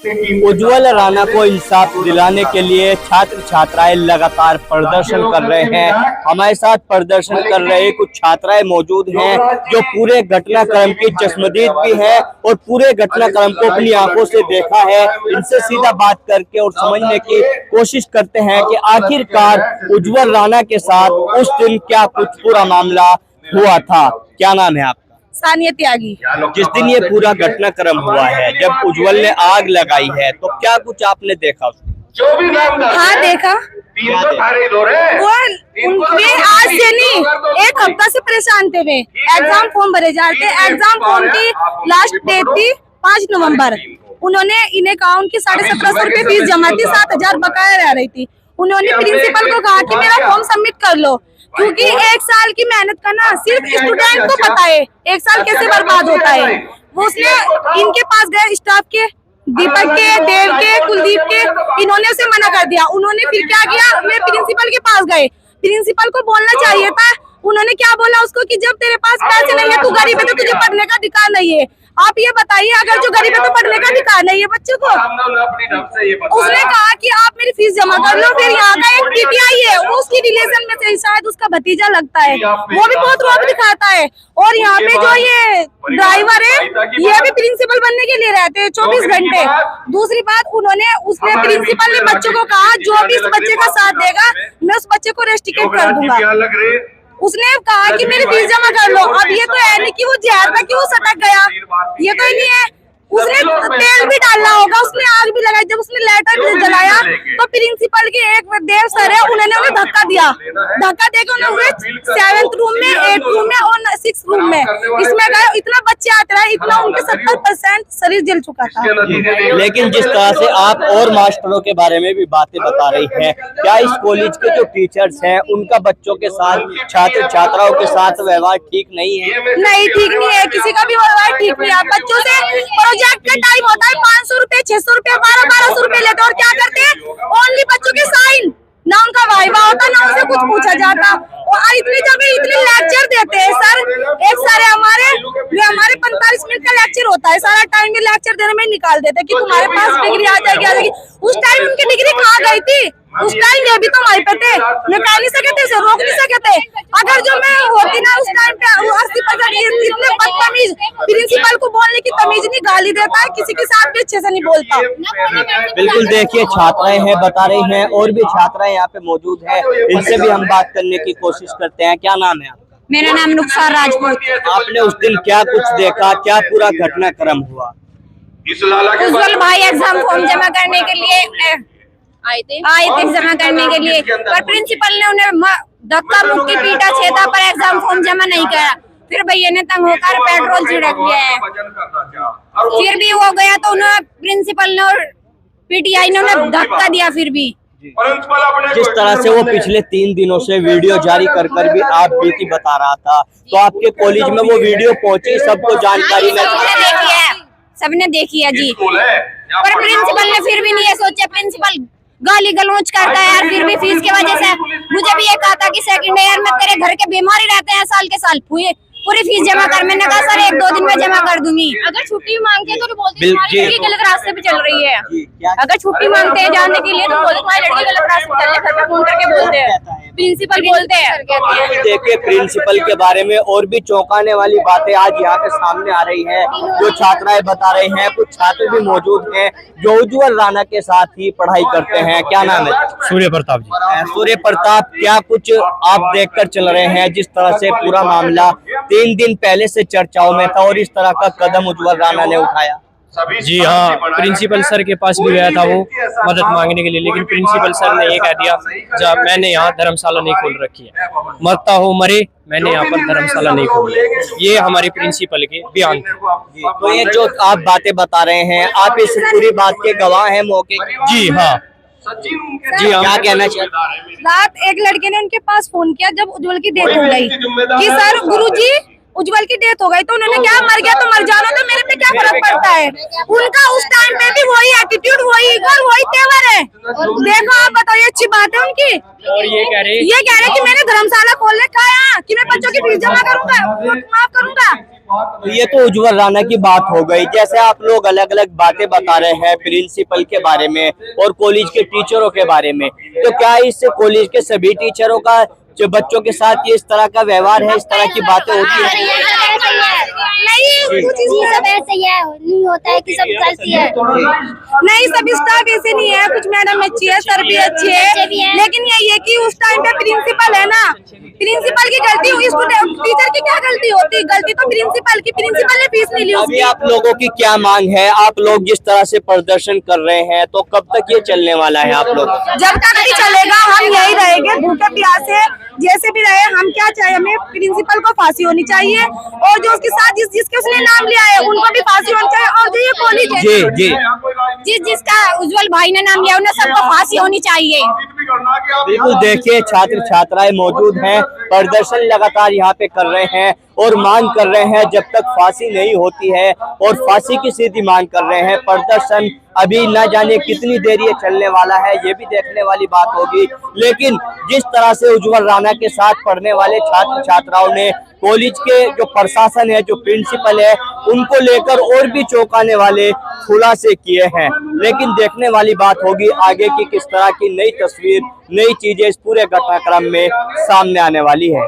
उज्ज्वल राणा को इंसाफ दिलाने के लिए छात्र छात्राएं लगातार प्रदर्शन कर रहे हैं। हमारे साथ प्रदर्शन कर रहे कुछ छात्राएं मौजूद हैं जो पूरे घटनाक्रम की चश्मदीद भी है और पूरे घटनाक्रम को अपनी आंखों से देखा है। इनसे सीधा बात करके और समझने की कोशिश करते हैं कि आखिरकार उज्ज्वल राणा के साथ उस दिन क्या कुछ पूरा मामला हुआ था। क्या नाम है आपका? सानिया त्यागी। जिस दिन ये पूरा घटनाक्रम हुआ है, जब उज्ज्वल ने आग लगाई है, तो क्या कुछ आपने देखा उसमें? हाँ देखा। वो उनके आज से नहीं, एक हफ्ता से परेशान थे वे। एग्जाम फॉर्म भरे जाते, एग्जाम फॉर्म की लास्ट डेट थी 5 नवंबर। उन्होंने इन्हें कहा उनकी 1750 रुपए फीस जमा थी, 7000 बकाया रह रही थी। उन्होंने प्रिंसिपल को कहा कि मेरा फॉर्म सबमिट कर लो, क्योंकि 1 साल की मेहनत करना सिर्फ स्टूडेंट को पता है 1 साल कैसे बर्बाद होता है। वो उसने इनके पास गए, स्टाफ के, दीपक के, देव के, कुलदीप के, इन्होंने उसे मना कर दिया। उन्होंने फिर क्या किया, वे प्रिंसिपल के पास गए। प्रिंसिपल को बोलना चाहिए था। उन्होंने क्या बोला उसको कि जब तेरे पास पैसे नहीं है, तू गरीब है, तो तुझे पढ़ने का अधिकार नहीं है। आप ये बताइए, अगर जो गरीब है तो पढ़ने का अधिकार नहीं है बच्चों को। उसने कहा कि आप मेरी फीस जमा कर लो। फिर यहाँ का एक पीटीआई है, वो उसकी रिलेशन में से शायद उसका भतीजा लगता है, वो भी बहुत रोब दिखाता है। और यहाँ पे जो ये ड्राइवर है, ये भी प्रिंसिपल बनने के लिए रहते हैं 24 घंटे। दूसरी बात, उसने प्रिंसिपल ने बच्चों को कहा जो भी इस बच्चे का साथ देगा मैं उस बच्चे को रेस्टिकेट कर दूंगा। उसने कहा कि मेरी फीस जमा कर लो। अब ये तो है नहीं कि वो जहर में क्यों सटक गया, ये तो ही नहीं है। उसने तेल भी डालना होगा, उसने आग भी लगाई। जब उसने लेटर भी जलाया तो प्रिंसिपल के एक देव सर है, उन्होंने उन्हें धक्का दिया। धक्का देकर उन्हें 7th रूम में, 8th रूम में और 6th रूम में इसमें गए। इतना बच्चे आते रहे, इतना उनके 70% शरीर जल चुका था। लेकिन जिस तरह से आप और मास्टरों के बारे में भी बातें बता रही हैं, क्या इस कॉलेज के जो टीचर्स हैं उनका बच्चों के साथ, छात्र छात्राओं के साथ व्यवहार ठीक नहीं है? नहीं, ठीक नहीं है, किसी का भी व्यवहार ठीक नहीं है। बच्चों से प्रोजेक्ट का टाइम होता है, 500 रुपए, 600 रुपए, 1200 रुपए लेते हैं। और क्या करते हैं, ओनली बच्चों के साइन, ना उनका वाइवा होता, ना उनसे कुछ पूछा जाता। और इतनी जगह इतने लेक्चर देते हैं सर। एक सारे हमारे 45 मिनट का लेक्चर होता है, सारा टाइम भी लेक्चर देने में निकाल देते हैं कि तुम्हारे पास डिग्री आ जाएगी। उस टाइम उनकी डिग्री कहाँ गई थी? उस टाइम ये भी तो वहीं पे थे, मैं कह नहीं सके थे, रोक नहीं सके थे। अगर जो मैं होती ना उस टाइम पे 80% इतने बदतमीज, प्रिंसिपल को बोलने की तमीज नहीं, गाली देता है, किसी के साथ भी अच्छे से नहीं बोलता। बिल्कुल, देखिए छात्राएं हैं, बता रही हैं, और भी छात्राएं यहाँ पे मौजूद है, इनसे भी हम बात करने की कोशिश करते हैं। क्या नाम है आपका? मेरा नाम नुकसार राजपूत। आपने उस दिन क्या कुछ देखा, क्या पूरा घटनाक्रम हुआ? उज्ज्वल भाई एग्जाम फॉर्म जमा करने के लिए आए थे जमा करने के लिए, पर प्रिंसिपल ने उन्हें धक्का मुक्की पीटा, छेदा, पर एग्जाम फॉर्म जमा नहीं करा। फिर भैया ने तंग होकर पेट्रोल छिड़क दिया है। फिर भी वो गया तो उन्हें प्रिंसिपल ने और पीटीआई ने उन्हें धक्का दिया। फिर भी जिस तरह से वो पिछले 3 दिनों से वीडियो जारी कर भी आप बीती बता रहा था, तो आपके कॉलेज में वो वीडियो पहुंची, सबको जानकारी सबने देखी है जी। पर प्रिंसिपल ने फिर भी नहीं ये सोचा, प्रिंसिपल गाली गलौज करता है यार। फिर भी फीस की वजह से मुझे भी ये कहा था कि 2nd ईयर में तेरे घर के बीमारी रहते हैं, साल के साल पूरी फीस जमा कर। मैंने कहा सर 1-2 दिन में जमा कर दूंगी। अगर छुट्टी मांगते हैं तो बोलते हैं तुम्हारी लड़की गलत रास्ते पे चल रही है। अगर छुट्टी मांगते हैं जाने के लिए तो बोलते तुम्हारी लड़की गलत रास्ते पे चल रही है, घर पे फोन करके बोलते हैं, प्रिंसिपल बोलते हैं। देखिए, प्रिंसिपल के बारे में और भी चौंकाने वाली बातें आज यहाँ पे सामने आ रही है, जो छात्राएं बता रहे हैं। कुछ छात्र भी मौजूद हैं जो उज्ज्वल राणा के साथ ही पढ़ाई करते हैं। क्या नाम है? सूर्य प्रताप जी। सूर्य प्रताप, क्या कुछ आप देखकर चल रहे हैं, जिस तरह से पूरा मामला 3 दिन पहले से चर्चाओं में था और इस तरह का कदम उज्ज्वल राणा ने उठाया? जी हाँ, प्रिंसिपल सर के पास भी गया था वो मदद मांगने के लिए, लेकिन प्रिंसिपल सर ने ये कह दिया जब मैंने यहाँ धर्मशाला नहीं खोल रखी है, मरता हो मरे, मैंने यहाँ पर धर्मशाला नहीं खोली। ये हमारे प्रिंसिपल के बयान थे। तो ये जो आप बातें बता रहे हैं, आप इस पूरी बात के गवाह हैं मौके के? जी हाँ, जी हाँ। क्या कहना चाहिए? रात एक लड़के ने उनके पास फोन किया जब उज्ज्वल की डेथ हो गई कि सर गुरुजी उज्ज्वल की डेथ हो गई। तो उन्होंने क्या, मर गया तो मर जाना, तो मेरे पे क्या फर्क पड़ता है। उनका उस टाइम पे भी वही एटीट्यूड, वही ईगो, वही तेवर है। देखो आप बताइए, अच्छी बात है उनकी। और ये कह रहे कि मैंने धर्मशाला खोल रखा है कि मैं बच्चों की फीस जमा करूंगा, माफ करूंगा। ये तो उज्जवल राणा की बात हो गई। जैसे आप लोग अलग अलग बातें बता रहे हैं प्रिंसिपल के बारे में और कॉलेज के टीचरों के बारे में, तो क्या इस कॉलेज के सभी टीचरों का जो बच्चों के साथ ये इस तरह का व्यवहार है, इस तरह की बातें होती है? नहीं, कुछ सब ऐसे ही है, नहीं होता है कि सब गलती है। नहीं, सब स्टाफ ऐसे नहीं है, कुछ मैडम अच्छी है, सर भी अच्छे है, लेकिन यही है कि उस टाइम पे प्रिंसिपल है ना, प्रिंसिपल की गलती, टीचर की क्या गलती होती? गलती तो प्रिंसिपल की, प्रिंसिपल ने फीस नहीं ली उसकी। अभी आप लोगों की क्या मांग है? आप लोग जिस तरह से प्रदर्शन कर रहे हैं, तो कब तक ये चलने वाला है आप लोग? जब तक नहीं चलेगा हम यही रहेंगे, भूखे प्यासे जैसे भी रहे। हम क्या चाहिए, हमें प्रिंसिपल को फांसी होनी चाहिए, और जो उसके साथ जिसके उसने नाम लिया है उनको भी फांसी होनी चाहिए। और जो ये कॉलेज है, जिसका उज्जवल भाई ने नाम लिया, उन्हें सबको फांसी होनी चाहिए। बिल्कुल, देखिए छात्र छात्राएं मौजूद हैं, प्रदर्शन लगातार यहाँ पे कर रहे हैं और मांग कर रहे हैं जब तक फांसी नहीं होती है, और फांसी की सीधी मांग कर रहे हैं। प्रदर्शन अभी न जाने कितनी देर ये चलने वाला है, ये भी देखने वाली बात होगी। लेकिन जिस तरह से उज्जवल राणा के साथ पढ़ने वाले छात्र छात्राओं ने कॉलेज के जो प्रशासन है, जो प्रिंसिपल है, उनको लेकर और भी चौंकाने वाले खुलासे किए हैं। लेकिन देखने वाली बात होगी आगे की किस तरह की नई तस्वीर, नई चीजें इस पूरे घटनाक्रम में सामने आने वाली है।